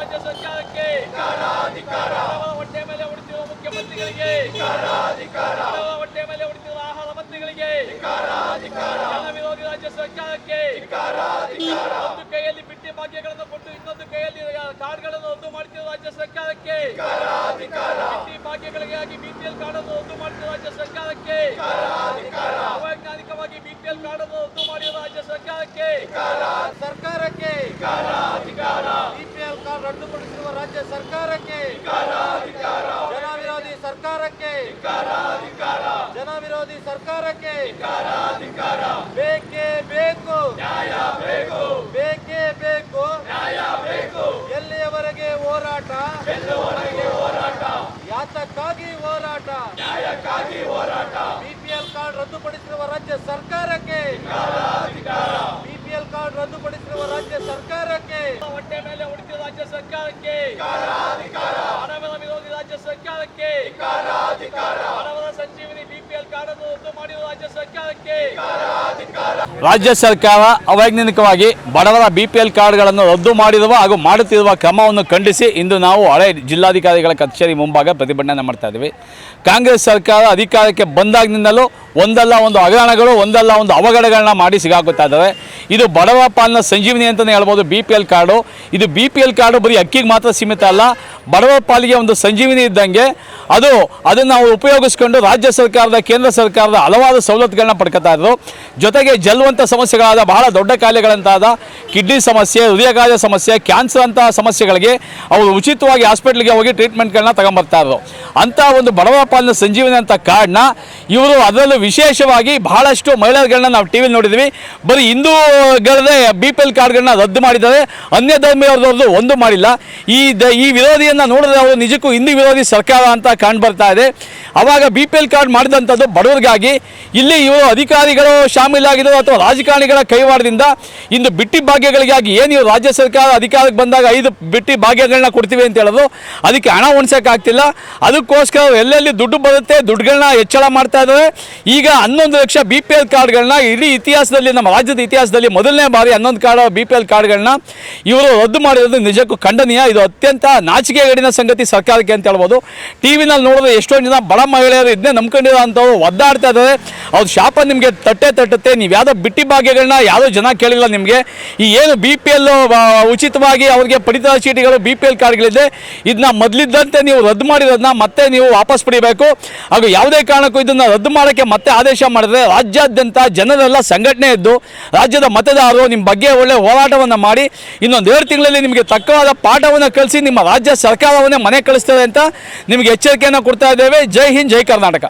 ರಾಜ್ಯ ಸರ್ಕಾರಕ್ಕೆ ಹೊಟ್ಟೆ ಮೇಲೆ ಹೊಡೆದಿರುವ ಮುಖ್ಯಮಂತ್ರಿಗಳಿಗೆ, ಹೊಟ್ಟೆ ಮೇಲೆ ಹೊಡೆದಿರುವ ಆಹಾರ ಮಂತ್ರಿಗಳಿಗೆ, ಜನ ವಿರೋಧಿ ರಾಜ್ಯ ಸರ್ಕಾರಕ್ಕೆ, ಒಂದು ಕೈಯಲ್ಲಿ ಬಿಟ್ಟಿ ಭಾಗ್ಯಗಳನ್ನು ಕೊಟ್ಟು ಇನ್ನೊಂದು ಕೈಯಲ್ಲಿ ಕಾರ್ಡ್ಗಳನ್ನು ರದ್ದು ಮಾಡುತ್ತಿರುವ ರಾಜ್ಯ ಸರ್ಕಾರಕ್ಕೆ, ಬಿಟ್ಟಿ ಭಾಗ್ಯಗಳಿಗಾಗಿ ಬಿಪಿಎಲ್ ಕಾರ್ಡ್ ಅನ್ನು ರದ್ದು ಮಾಡುತ್ತಿರುವ ರಾಜ್ಯ ಸರ್ಕಾರಕ್ಕೆ, ಅವೈಜ್ಞಾನಿಕವಾಗಿ ಬಿಪಿಎಲ್ ಕಾರ್ಡ್ ಅನ್ನು ರದ್ದು ಮಾಡಿರುವ ರಾಜ್ಯ ಸರ್ಕಾರಕ್ಕೆ, ಬಿಪಿಎಲ್ ಕಾರ್ಡ್ ರದ್ದುಪಡಿಸಿರುವ ರಾಜ್ಯ ಸರ್ಕಾರಕ್ಕೆ, ಜನ ವಿರೋಧಿ ಸರ್ಕಾರಕ್ಕೆ, ಜನ ವಿರೋಧಿ ಸರ್ಕಾರಕ್ಕೆ ಬೇಕೇ ಬೇಕು, ಬೇಕೇ ಬೇಕು, ಎಲ್ಲಿಯವರೆಗೆ ಹೋರಾಟ, ಯಾತಕ್ಕಾಗಿ ಹೋರಾಟ, ಬಿಪಿಎಲ್ ಕಾರ್ಡ್ ರದ್ದುಪಡಿಸಿರುವ ರಾಜ್ಯ ಸರ್ಕಾರಕ್ಕೆ, ಬಿಪಿಎಲ್ ಕಾರ್ಡ್ ರದ್ದುಪಡಿಸಿರುವ ರಾಜ್ಯ ಸರ್ಕಾರಕ್ಕೆ, ಹೊಟ್ಟೆ ಮೇಲೆ ಹೊಡೆದಿರುವ ರಾಜ್ಯ ಸರ್ಕಾರಕ್ಕೆ, ಹಣಬಲ ವಿರೋಧಿ ರಾಜ್ಯ ಸರ್ಕಾರಕ್ಕೆ, ಹಣಬಲ ಸಂಜೀವಿನಿ ಬಿಪಿಎಲ್ ಕಾರ್ಡ್ ಅನ್ನು ರದ್ದು ಮಾಡಿರುವ ರಾಜ್ಯ ಸರ್ಕಾರಕ್ಕೆ, ರಾಜ್ಯ ಸರ್ಕಾರ ಅವೈಜ್ಞಾನಿಕವಾಗಿ ಬಡವರ ಬಿಪಿಎಲ್ ಕಾರ್ಡ್ಗಳನ್ನು ರದ್ದು ಮಾಡಿರುವ ಹಾಗೂ ಮಾಡುತ್ತಿರುವ ಕ್ರಮವನ್ನು ಖಂಡಿಸಿ ಇಂದು ನಾವು ಹಳೆ ಜಿಲ್ಲಾಧಿಕಾರಿಗಳ ಕಚೇರಿ ಮುಂಭಾಗ ಪ್ರತಿಭಟನೆ ಮಾಡ್ತಾ ಇದ್ದೀವಿ. ಕಾಂಗ್ರೆಸ್ ಸರ್ಕಾರ ಅಧಿಕಾರಕ್ಕೆ ಬಂದಾಗಿನಿಂದಲೂ ಒಂದಲ್ಲ ಒಂದು ಹಗರಣಗಳು, ಒಂದಲ್ಲ ಒಂದು ಅವಘಡಗಳನ್ನ ಮಾಡಿ ಸಿಗಾಕುತ್ತಾ ಇದ್ದಾರೆ. ಇದು ಬಡವ ಪಾಲಿನ ಸಂಜೀವಿನಿ ಅಂತಲೇ ಹೇಳ್ಬೋದು. ಬಿಪಿಎಲ್ ಕಾರ್ಡು, ಇದು ಬಿಪಿಎಲ್ ಕಾರ್ಡು ಬರೀ ಅಕ್ಕಿಗೆ ಮಾತ್ರ ಸೀಮಿತ ಅಲ್ಲ, ಬಡವ ಪಾಲಿಗೆ ಒಂದು ಸಂಜೀವಿನಿ ಇದ್ದಂಗೆ. ಅದನ್ನು ನಾವು ಉಪಯೋಗಿಸ್ಕೊಂಡು ರಾಜ್ಯ ಸರ್ಕಾರದ, ಕೇಂದ್ರ ಸರ್ಕಾರದ ಹಲವಾರು ಸವಲತ್ತುಗಳನ್ನ ಪಡ್ಕೊತಾ ಇದ್ರು. ಜೊತೆಗೆ ಜಲ್ವಂತ ಸಮಸ್ಯೆಗಳಾದ, ಬಹಳ ದೊಡ್ಡ ಕಾಯಿಲೆಗಳಂತಾದ ಕಿಡ್ನಿ ಸಮಸ್ಯೆ, ಹೃದಯಕಾಯ ಸಮಸ್ಯೆ, ಕ್ಯಾನ್ಸರ್ ಅಂತಹ ಸಮಸ್ಯೆಗಳಿಗೆ ಅವರು ಉಚಿತವಾಗಿ ಹಾಸ್ಪಿಟ್ಲಿಗೆ ಹೋಗಿ ಟ್ರೀಟ್ಮೆಂಟ್ಗಳನ್ನ ತಗೊಂಬರ್ತಾ ಇದ್ರು. ಅಂಥ ಒಂದು ಬಡವ ಪಾಲಿನ ಸಂಜೀವಿನಿ ಅಂತ ಕಾರ್ಡ್ನ ಇವರು, ಅದರಲ್ಲೂ ವಿಶೇಷವಾಗಿ ಬಹಳಷ್ಟು ಮಹಿಳೆಯರುಗಳನ್ನ ನಾವು ಟಿ ವಿಲಿ ನೋಡಿದ್ವಿ. ಬರೀ ಹಿಂದೂಗಳದೇ ಬಿಪಿಎಲ್ ಕಾರ್ಡ್ಗಳನ್ನ ರದ್ದು ಮಾಡಿದ್ದಾರೆ, ಅನ್ಯ ಧರ್ಮೀಯವ್ರದ್ದು ಒಂದು ಮಾಡಿಲ್ಲ. ಈ ವಿರೋಧಿಯನ್ನು ನೋಡಿದ್ರೆ ಅವರು ನಿಜಕ್ಕೂ ಹಿಂದೂ ವಿರೋಧಿ ಸರ್ಕಾರ ಅಂತ ಕಂಡು ಬರ್ತಾ ಇದೆ. ಆವಾಗ ಬಿಪಿಎಲ್ ಕಾರ್ಡ್ ಮಾಡಿದಂಥದ್ದು ಬಡವರಿಗಾಗಿ. ಇಲ್ಲಿ ಇವರು ಅಧಿಕಾರಿಗಳು ಶಾಮೀಲಾಗಿದ್ದರು ಅಥವಾ ರಾಜಕಾರಣಿಗಳ ಕೈವಾಡದಿಂದ ಇಂದು ಬಿಟ್ಟಿ ಭಾಗ್ಯಗಳಿಗಾಗಿ ಏನು ಇವರು ರಾಜ್ಯ ಸರ್ಕಾರ ಅಧಿಕಾರಕ್ಕೆ ಬಂದಾಗ 5 ಬಿಟ್ಟಿ ಭಾಗ್ಯಗಳನ್ನ ಕೊಡ್ತೀವಿ ಅಂತ ಹೇಳಿದ್ರು, ಅದಕ್ಕೆ ಹಣ ಉಣಿಸೋಕ್ಕಾಗ್ತಿಲ್ಲ. ಅದಕ್ಕೋಸ್ಕರ ಎಲ್ಲೆಲ್ಲಿ ದುಡ್ಡು ಬರುತ್ತೆ ದುಡ್ಡುಗಳನ್ನ ಹೆಚ್ಚಳ ಮಾಡ್ತಾ ಇದ್ದಾರೆ. ಈಗ 11 ಲಕ್ಷ ಬಿಪಿಎಲ್ ಕಾರ್ಡ್ಗಳನ್ನ ಇಡೀ ಇತಿಹಾಸದಲ್ಲಿ, ನಮ್ಮ ರಾಜ್ಯದ ಇತಿಹಾಸದಲ್ಲಿ ಮೊದಲನೇ ಬಾರಿ 11 ಬಿಪಿಎಲ್ ಕಾರ್ಡ್ಗಳನ್ನ ಇವರು ರದ್ದು ಮಾಡಿರೋದು ನಿಜಕ್ಕೂ ಖಂಡನೀಯ. ಇದು ಅತ್ಯಂತ ನಾಚಿಕೆಗೇಡಿನ ಸಂಗತಿ ಸರ್ಕಾರಕ್ಕೆ ಅಂತ ಹೇಳ್ಬೋದು. ಟಿ ವಿನಲ್ಲಿ ನೋಡಿದ್ರೆ ಎಷ್ಟೊಂದು ಜನ ಬಡ ಮಹಿಳೆಯರು ಇದನ್ನೇ ನಂಬ್ಕೊಂಡಿರೋ ಅಂಥವ್ರು ಒದ್ದಾಡ್ತಾ ಇದ್ದಾರೆ. ಅವ್ರ ಶಾಪ ನಿಮಗೆ ತಟ್ಟುತ್ತೆ. ನೀವು ಯಾವುದೋ ಬಿಟ್ಟಿ ಭಾಗ್ಯಗಳನ್ನ ಯಾವುದೋ ಜನ ಕೇಳಿಲ್ಲ ನಿಮಗೆ. ಈ ಏನು ಬಿಪಿಎಲ್ ಉಚಿತವಾಗಿ ಅವ್ರಿಗೆ ಪಡಿತರ ಚೀಟಿಗಳು ಬಿಪಿಎಲ್ ಕಾರ್ಡ್ಗಳಿದೆ, ಇದನ್ನ ಮೊದಲಿದ್ದಂತೆ ನೀವು ರದ್ದು ಮಾಡಿರೋದನ್ನ ಮತ್ತೆ ನೀವು ವಾಪಸ್ ಪಡಿಬೇಕು. ಹಾಗೂ ಯಾವುದೇ ಕಾರಣಕ್ಕೂ ಇದನ್ನು ರದ್ದು ಮಾಡೋಕ್ಕೆ ಮತ್ತೆ ಆದೇಶ ಮಾಡಿದ್ರೆ ರಾಜ್ಯಾದ್ಯಂತ ಜನರೆಲ್ಲ ಸಂಘಟನೆ ಇದ್ದು ರಾಜ್ಯದ ಮತದಾರರು ನಿಮ್ಮ ಬಗ್ಗೆ ಒಳ್ಳೆ ಹೋರಾಟವನ್ನು ಮಾಡಿ ಇನ್ನೊಂದು 2 ತಿಂಗಳಲ್ಲಿ ನಿಮಗೆ ತಕ್ಕವಾದ ಪಾಠವನ್ನು ಕಲಿಸಿ ನಿಮ್ಮ ರಾಜ್ಯ ಸರ್ಕಾರವನ್ನೇ ಮನೆ ಕಳಿಸ್ತದೆ ಅಂತ ನಿಮಗೆ ಎಚ್ಚರಿಕೆಯನ್ನು ಕೊಡ್ತಾ ಇದ್ದೇವೆ. ಜೈ ಹಿಂದ್, ಜೈ ಕರ್ನಾಟಕ.